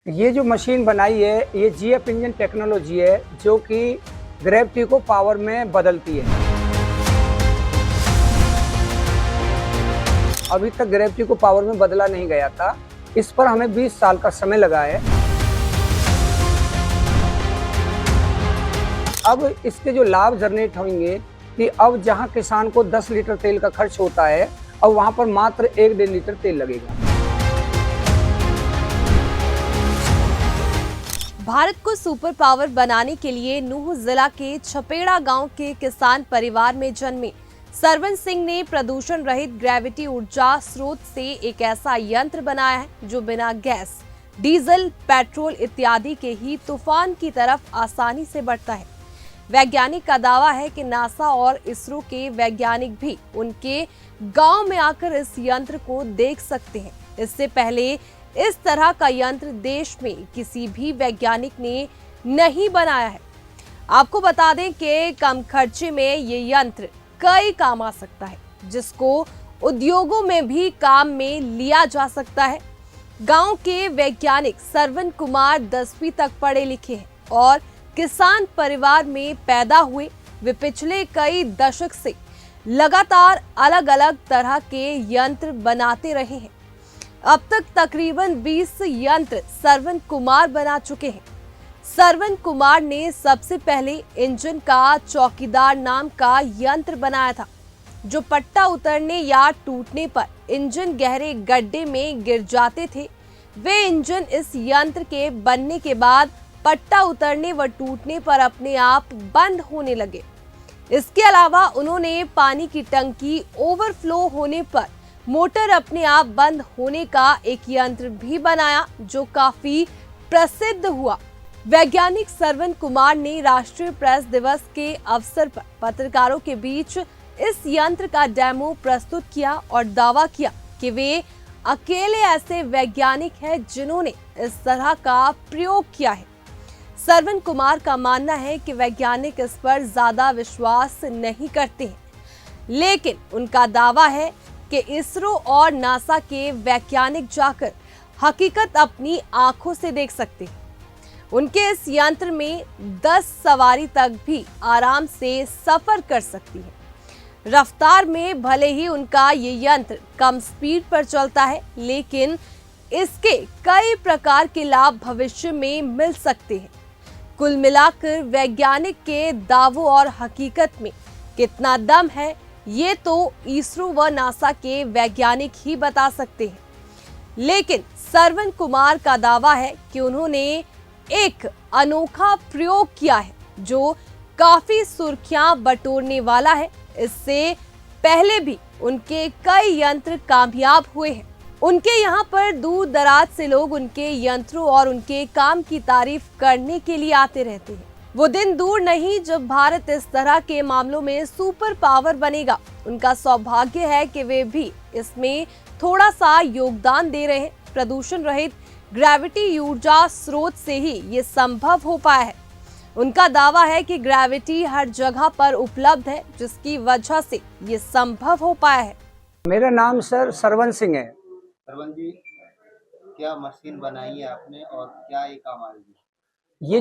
ये जो मशीन बनाई है ये जीएफ इंजन टेक्नोलॉजी है जो कि ग्रेविटी को पावर में बदलती है। अभी तक ग्रेविटी को पावर में बदला नहीं गया था। इस पर हमें 20 साल का समय लगा है। अब इसके जो लाभ जनरेट होंगे कि अब जहां किसान को 10 लीटर तेल का खर्च होता है, अब वहां पर मात्र 1-1.5 लीटर तेल लगेगा। भारत को सुपर पावर बनाने के लिए नूह जिला के छपेड़ा गांव के किसान परिवार में जन्मे सरवन सिंह ने प्रदूषण रहित ग्रेविटी ऊर्जा स्रोत से एक ऐसा यंत्र बनाया है जो बिना गैस, डीजल, पेट्रोल इत्यादि के ही तूफान की तरफ आसानी से बढ़ता है। वैज्ञानिक का दावा है कि नासा और इसरो के वैज्ञानिक भी उनके गांव में आकर इस यंत्र को देख सकते हैं। इससे पहले इस तरह का यंत्र देश में किसी भी वैज्ञानिक ने नहीं बनाया है। आपको बता दें कि कम खर्चे में ये यंत्र कई काम आ सकता है, जिसको उद्योगों में भी काम में लिया जा सकता है। गांव के वैज्ञानिक सरवन कुमार 10वीं तक पढ़े लिखे हैं और किसान परिवार में पैदा हुए। वे पिछले कई दशक से लगातार अलग अलग तरह के यंत्र बनाते रहे हैं। अब तक तकरीबन 20 यंत्र सरवन कुमार बना चुके हैं। सरवन कुमार ने सबसे पहले इंजन का चौकीदार नाम का यंत्र बनाया था, जो पट्टा उतरने या टूटने पर इंजन गहरे गड्ढे में गिर जाते थे। वे इंजन इस यंत्र के बनने के बाद पट्टा उतरने व टूटने पर अपने आप बंद होने लगे। इसके अलावा उन्होंने पानी की टंकी ओवरफ्लो होने पर मोटर अपने आप बंद होने का एक यंत्र भी बनाया, जो काफी प्रसिद्ध हुआ। वैज्ञानिक सरवन कुमार ने राष्ट्रीय प्रेस दिवस के अवसर पर पत्रकारों के बीच इस यंत्र का डेमो प्रस्तुत किया और दावा किया कि वे अकेले ऐसे वैज्ञानिक हैं जिन्होंने इस तरह का प्रयोग किया है। सरवन कुमार का मानना है कि वैज्ञानिक इस पर ज्यादा विश्वास नहीं करते हैं, लेकिन उनका दावा है कि इसरो और नासा के वैज्ञानिक जाकर हकीकत अपनी आंखों से देख सकते हैं। उनके इस यंत्र में 10 सवारी तक भी आराम से सफर कर सकती है। रफ्तार में भले ही उनका ये यंत्र कम स्पीड पर चलता है, लेकिन इसके कई प्रकार के लाभ भविष्य में मिल सकते हैं। कुल मिलाकर वैज्ञानिक के दावों और हकीकत में कितना दम है, ये तो इसरो व नासा के वैज्ञानिक ही बता सकते हैं। लेकिन सरवन कुमार का दावा है कि उन्होंने एक अनोखा प्रयोग किया है जो काफी सुर्खियां बटोरने वाला है। इससे पहले भी उनके कई यंत्र कामयाब हुए हैं। उनके यहाँ पर दूर दराज से लोग उनके यंत्रों और उनके काम की तारीफ करने के लिए आते रहते हैं। वो दिन दूर नहीं जब भारत इस तरह के मामलों में सुपर पावर बनेगा। उनका सौभाग्य है कि वे भी इसमें थोड़ा सा योगदान दे रहे हैं। प्रदूषण रहित ग्रेविटी ऊर्जा स्रोत से ही ये संभव हो पाया है। उनका दावा है कि ग्रेविटी हर जगह पर उपलब्ध है, जिसकी वजह से ये संभव हो पाया है। मेरा नाम सर सरवन सिंह है। सरवन जी, क्या मशीन बनाई है आपने और क्या ये काम आएगी? ये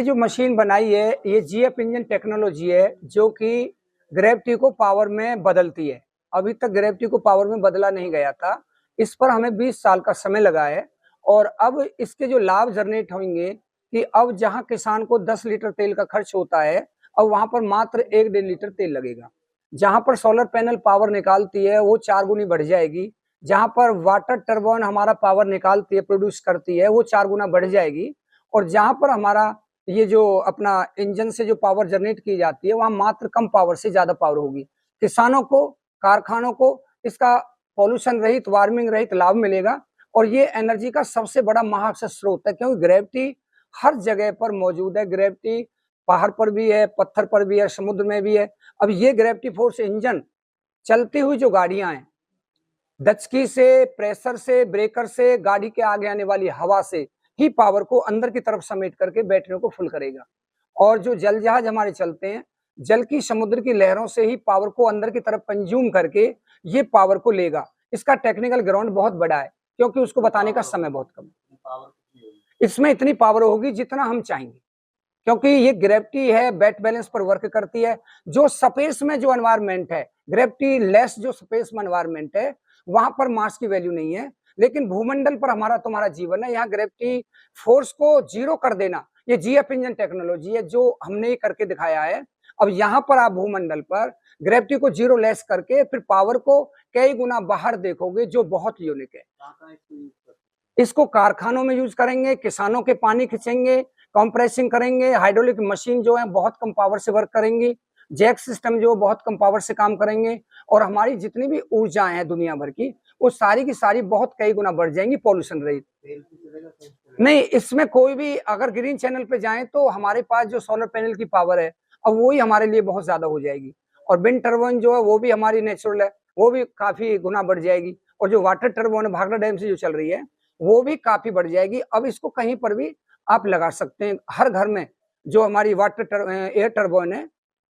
जो मशीन बनाई है ये जीएफ इंजन टेक्नोलॉजी है जो कि ग्रेविटी को पावर में बदलती है। अभी तक ग्रेविटी को पावर में बदला नहीं गया था। इस पर हमें 20 साल का समय लगा है और अब इसके जो लाभ जनरेट होंगे कि अब जहां किसान को 10 लीटर तेल का खर्च होता है, अब वहां पर मात्र 1-1.5 लीटर तेल लगेगा। जहां पर सोलर पैनल पावर निकालती है वो 4 गुनी बढ़ जाएगी। जहां पर वाटर टर्बाइन हमारा पावर निकालती है, प्रोड्यूस करती है, वो 4 गुना बढ़ जाएगी। और जहां पर हमारा ये जो अपना इंजन से जो पावर जनरेट की जाती है, वहां मात्र कम पावर से ज्यादा पावर होगी। किसानों को, कारखानों को इसका पॉल्यूशन रहित, वार्मिंग रहित लाभ मिलेगा। और ये एनर्जी का सबसे बड़ा महाक्षय स्रोत है, क्योंकि ग्रेविटी हर जगह पर मौजूद है। ग्रेविटी पहाड़ पर भी है, पत्थर पर भी है, समुद्र में भी है। अब ये ग्रेविटी फोर्स इंजन चलती हुई जो गाड़ियां हैं, दचकी से, प्रेशर से, ब्रेकर से, गाड़ी के आगे आने वाली हवा से ही पावर को अंदर की तरफ समेट करके बैटरियों को फुल करेगा। और जो जल जहाज हमारे चलते हैं, जल की, समुद्र की लहरों से ही पावर को अंदर की तरफ कंज्यूम करके ये पावर को लेगा। इसका टेक्निकल ग्राउंड बहुत बड़ा है, क्योंकि उसको बताने का समय बहुत कम है। पावर कितनी होगी? इसमें इतनी पावर होगी जितना हम चाहेंगे, क्योंकि ये ग्रेविटी है, वेट बैलेंस पर वर्क करती है। जो स्पेस में जो एनवायरनमेंट है, ग्रेविटी लेस जो स्पेस में एनवायरनमेंट है, वहां पर मास की वैल्यू नहीं है, लेकिन भूमंडल पर हमारा तुम्हारा जीवन है। यहाँ ग्रेविटी फोर्स को जीरो कर देना, ये जीएफ इंजन टेक्नोलॉजी है जो हमने करके दिखाया है। अब यहाँ पर आप भूमंडल पर ग्रेविटी को जीरो लेस करके फिर पावर को कई गुना बाहर देखोगे, जो बहुत यूनिक है। कहाँ इसको यूज करते इसको कारखानों में यूज करेंगे, किसानों के पानी खींचेंगे, कंप्रेसिंग करेंगे, हाइड्रोलिक मशीन जो है बहुत कम पावर से वर्क करेंगी, जैक सिस्टम जो बहुत कम पावर से काम करेंगे, और हमारी जितनी भी ऊर्जाएं हैं दुनिया भर की, वो सारी की सारी बहुत कई गुना बढ़ जाएंगी पॉल्यूशन रहित। तेल से चलेगा कैसे चलेगा? नहीं, इसमें कोई भी अगर ग्रीन चैनल पे जाएं तो हमारे पास जो सोलर पैनल की पावर है, अब वही हमारे लिए बहुत ज्यादा हो जाएगी। और विंड टर्बाइन जो है वो भी हमारी नेचुरल है, वो भी काफी गुना बढ़ जाएगी। और जो वाटर टर्बाइन भाखड़ा डैम से जो चल रही है वो भी काफी बढ़ जाएगी। अब इसको कहीं पर भी आप लगा सकते हैं, हर घर में जो हमारी एयर टर्बाइन है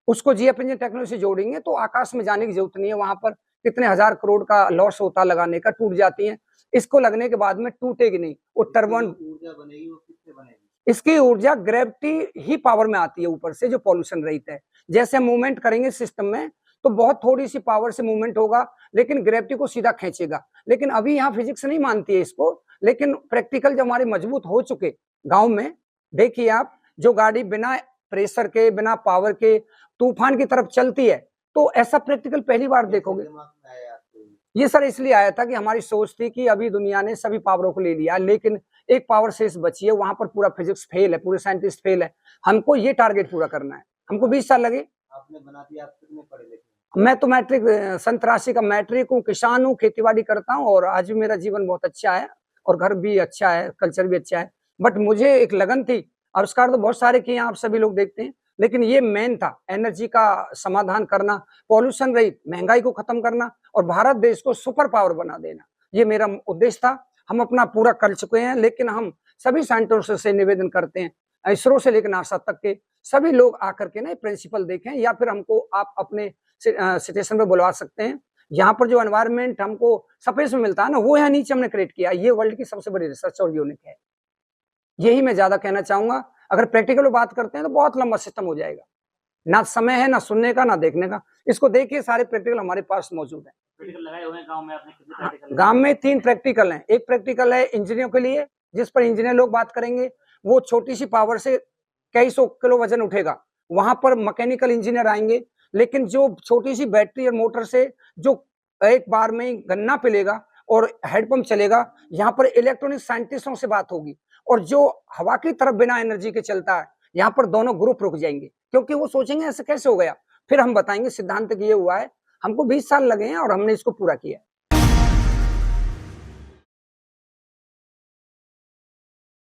उसको जीएफ इंजन टेक्नोलॉजी से जोड़ेंगे तो आकाश में जाने की जरूरत नहीं है। वहां पर कितने हजार करोड़ का लॉस होता लगाने का, टूट जाती है। इसको लगने के बाद में टूटेगी नहीं, वो टर्बाइन। ऊर्जा बनेगी वो किससे बनेगी? इसकी ऊर्जा ग्रेविटी ही पावर में आती है ऊपर से, जो पॉल्यूशन रहित है। जैसे मूवमेंट करेंगे सिस्टम में तो बहुत थोड़ी सी पावर से मूवमेंट होगा, लेकिन ग्रेविटी को सीधा खींचेगा। लेकिन अभी यहाँ फिजिक्स नहीं मानती है इसको, लेकिन प्रैक्टिकल जब हमारे मजबूत हो चुके गांव में, देखिए आप, जो गाड़ी बिना प्रेशर के, बिना पावर के तूफान की तरफ चलती है, तो ऐसा प्रैक्टिकल पहली बार देखोगे। दिमाग में आया आपको? ये सर इसलिए आया था कि हमारी सोच थी कि अभी दुनिया ने सभी पावरों को ले लिया, लेकिन एक पावर शेष बची है, वहां पर पूरा फिजिक्स फेल है, पूरे साइंटिस्ट फेल है। हमको ये टारगेट पूरा करना है। हमको 20 साल लगे। आपने बना दिया, आप कितने पढ़े लिखे? मैं तो मैट्रिक, सन 83 का मैट्रिक हूँ, किसान हूँ, खेतीबाड़ी करता हूँ, और आज भी मेरा जीवन बहुत अच्छा है, और घर भी अच्छा है, कल्चर भी अच्छा है। बट मुझे एक लगन थी, आविष्कार तो बहुत सारे किए आप सभी लोग देखते हैं, लेकिन ये मेन था, एनर्जी का समाधान करना, पॉल्यूशन रहित, महंगाई को खत्म करना, और भारत देश को सुपर पावर बना देना। ये मेरा उद्देश्य था। हम अपना पूरा कर चुके हैं, लेकिन हम सभी साइंटिस्टों से निवेदन करते हैं, इसरो से लेकर नासा तक के सभी लोग आकर के ना प्रिंसिपल देखें, या फिर हमको आप अपने स्टेशन पे बुलवा सकते हैं। यहाँ पर जो एनवायरनमेंट हमको स्पेस में मिलता है ना, वो यहाँ नीचे हमने क्रिएट किया। ये वर्ल्ड की सबसे बड़ी रिसर्च और यूनिक है। यही मैं ज्यादा कहना चाहूंगा। अगर प्रैक्टिकल में बात करते हैं तो बहुत लंबा सिस्टम हो जाएगा, ना समय है, ना सुनने का, ना देखने का। इसको देखिए, सारे प्रैक्टिकल हमारे पास मौजूद है। प्रैक्टिकल लगाए हुए हैं गांव में आपने? कितने प्रैक्टिकल? गांव में 3 प्रैक्टिकल हैं। एक प्रैक्टिकल है इंजीनियरों के लिए, जिस पर इंजीनियर लोग बात करेंगे। वो छोटी सी पावर से कई 100 किलो वजन उठेगा, वहां पर मैकेनिकल इंजीनियर आएंगे। लेकिन जो छोटी सी बैटरी और मोटर से जो एक बार में गन्ना पिलेगा और हैंडपंप चलेगा, यहाँ पर इलेक्ट्रॉनिक साइंटिस्टों से बात होगी। और जो हवा की तरफ बिना एनर्जी के चलता है, यहाँ पर दोनों ग्रुप रुक जाएंगे, क्योंकि वो सोचेंगे ऐसे कैसे हो गया। फिर हम बताएंगे सिद्धांत कि ये हुआ है। हमको 20 साल लगे हैं और हमने इसको पूरा किया।